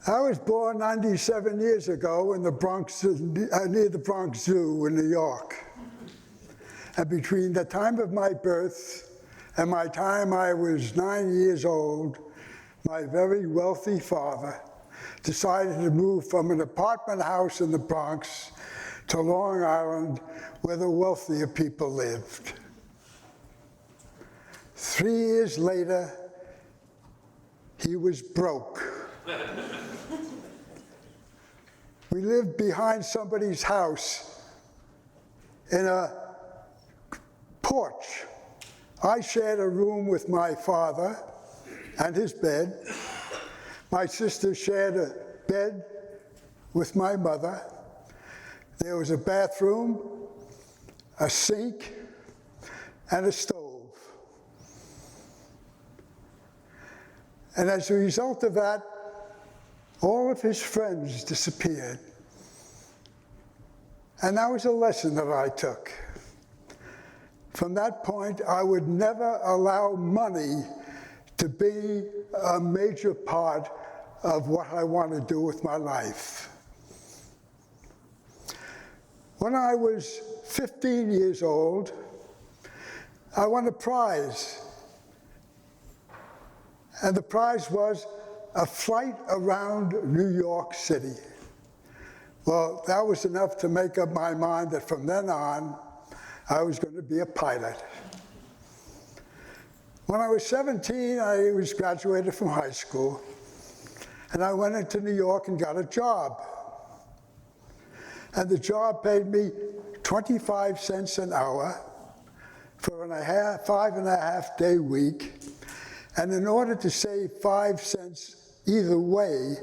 I was born 97 years ago in the Bronx, near the Bronx Zoo in New York. And between the time of my birth and my time I was 9 years old, my very wealthy father decided to move from an apartment house in the Bronx to Long Island, where the wealthier people lived. 3 years later, he was broke. We lived behind somebody's house in a porch. I shared a room with my father and his bed. My sister shared a bed with my mother. There was a bathroom, a sink, and a stove. And as a result of that, all of his friends disappeared. And that was a lesson that I took. From that point, I would never allow money to be a major part of what I want to do with my life. When I was 15 years old, I won a prize. And the prize was a flight around New York City. Well, that was enough to make up my mind that from then on, I was going to be a pilot. When I was 17, I was graduated from high school, and I went into New York and got a job. And the job paid me 25 cents an hour for a 5.5-day week. And in order to save 5 cents either way,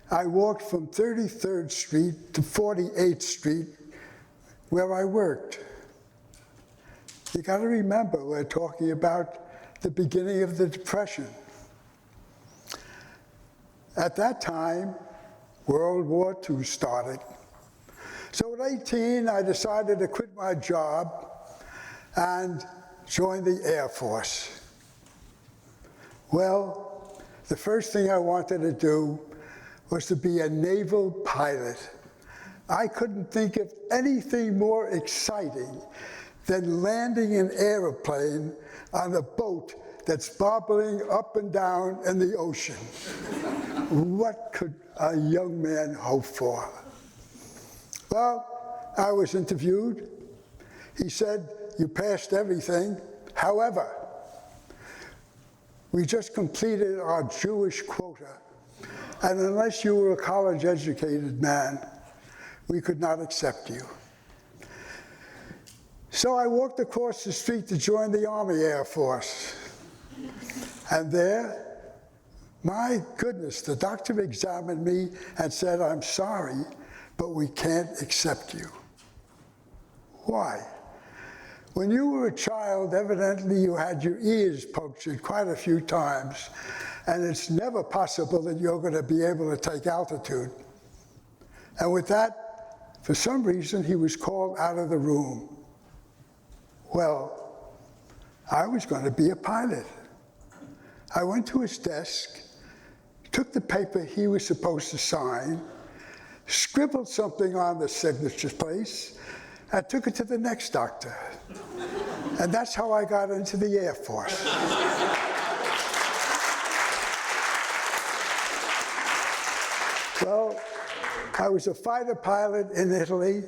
I walked from 33rd Street to 48th Street where I worked. You got to remember, we're talking about the beginning of the Depression. At that time, World War II started. So at 18, I decided to quit my job and join the Air Force. Well, the first thing I wanted to do was to be a naval pilot. I couldn't think of anything more exciting than landing an airplane on a boat that's bobbling up and down in the ocean. What could a young man hope for? Well, I was interviewed. He said, "You passed everything. However, we just completed our Jewish quota, and unless you were a college-educated man, we could not accept you." So I walked across the street to join the Army Air Force. And there, my goodness, the doctor examined me and said, "I'm sorry, but we can't accept you." Why? When you were a child, evidently you had your ears punctured quite a few times, and it's never possible that you're going to be able to take altitude. And with that, for some reason, he was called out of the room. Well, I was going to be a pilot. I went to his desk, took the paper he was supposed to sign, scribbled something on the signature place, and took it to the next doctor. And that's how I got into the Air Force. Well, I was a fighter pilot in Italy,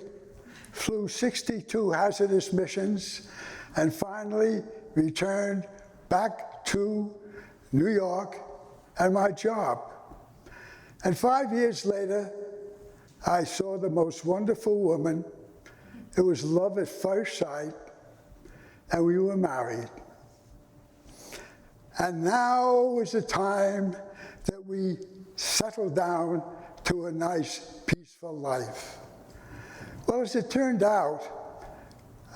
flew 62 hazardous missions, and finally returned back to New York and my job. And 5 years later, I saw the most wonderful woman. It was love at first sight, and we were married. And now was the time that we settled down to a nice, peaceful life. Well, as it turned out,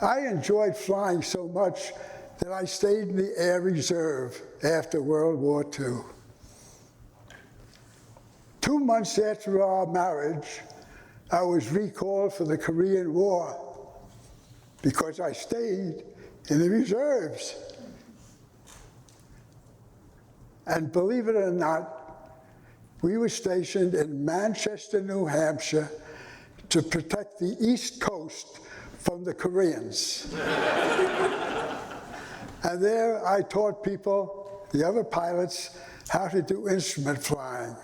I enjoyed flying so much that I stayed in the Air Reserve after World War II. 2 months after our marriage, I was recalled for the Korean War because I stayed in the reserves. And believe it or not, we were stationed in Manchester, New Hampshire, to protect the East Coast from the Koreans. And there I taught people, the other pilots, how to do instrument flying.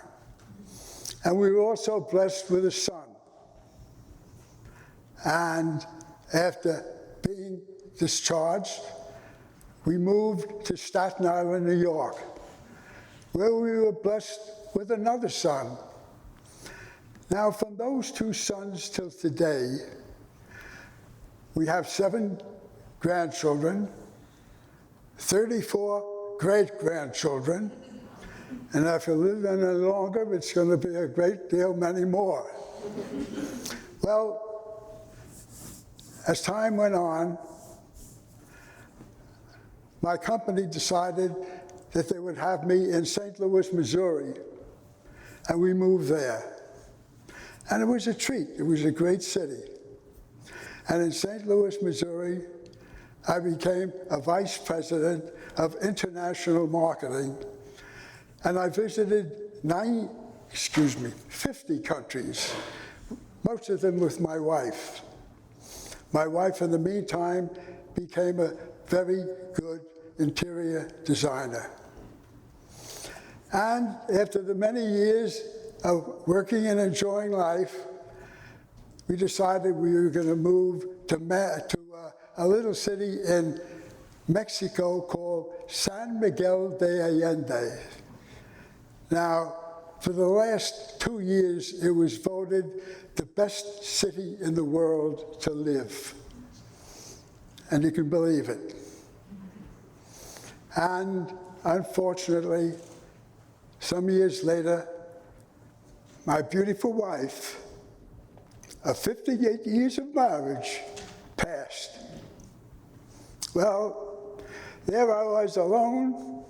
And we were also blessed with a son. And after being discharged, we moved to Staten Island, New York, where we were blessed with another son. Now, from those two sons till today, we have 7 grandchildren, 34 great-grandchildren, and if you live any longer, it's going to be a great deal many more. Well, as time went on, my company decided that they would have me in St. Louis, Missouri, and we moved there. And it was a treat. It was a great city. And in St. Louis, Missouri, I became a vice president of international marketing, and I visited 50 countries, most of them with my wife. My wife, in the meantime, became a very good interior designer. And after the many years of working and enjoying life, we decided we were going to move to a little city in Mexico called San Miguel de Allende. Now, for the last 2 years, it was voted the best city in the world to live. And you can believe it. And unfortunately, some years later, my beautiful wife, of 58 years of marriage, passed. Well, there I was alone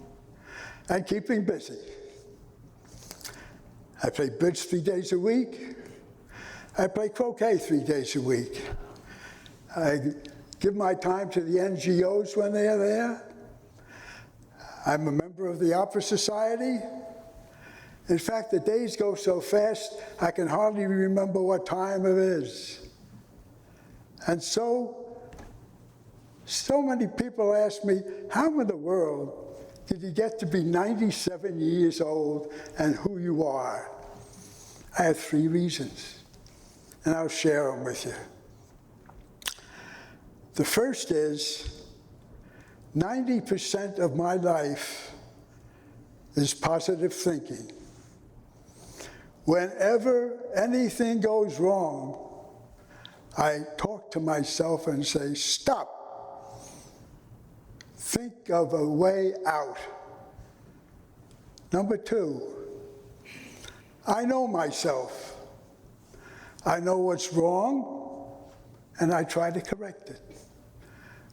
and keeping busy. I play bridge 3 days a week. I play croquet 3 days a week. I give my time to the NGOs when they are there. I'm a member of the Opera Society. In fact, the days go so fast, I can hardly remember what time it is. And so many people ask me, how in the world did you get to be 97 years old and who you are? I have 3 reasons, and I'll share them with you. The first is 90% of my life is positive thinking. Whenever anything goes wrong, I talk to myself and say, stop. Think of a way out. Number 2, I know myself. I know what's wrong, and I try to correct it.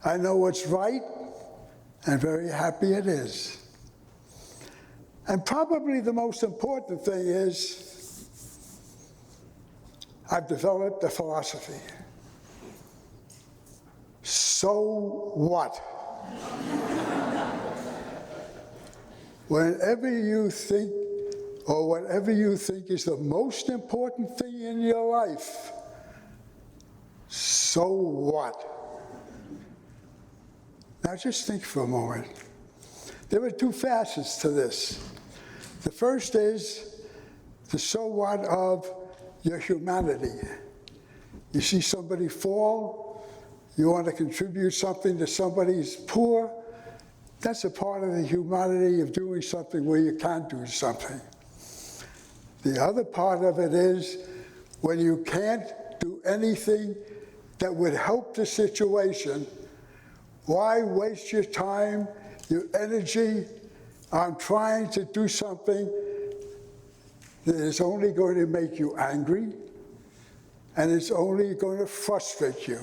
I know what's right, and very happy it is. And probably the most important thing is, I've developed a philosophy. So what? Whenever you think, or whatever you think is the most important thing in your life, so what? Now just think for a moment. There are 2 facets to this. The first is the so what of your humanity. You see somebody fall, you want to contribute something to somebody who's poor, that's a part of the humanity of doing something where you can't do something. The other part of it is when you can't do anything that would help the situation, why waste your time, your energy on trying to do something that is only going to make you angry, and it's only going to frustrate you?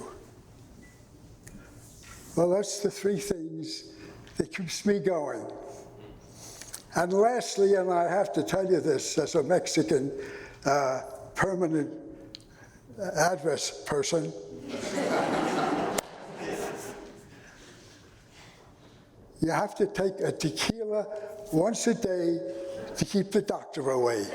Well, that's the 3 things that keeps me going. And lastly, and I have to tell you this as a Mexican permanent address person, you have to take a tequila once a day to keep the doctor away.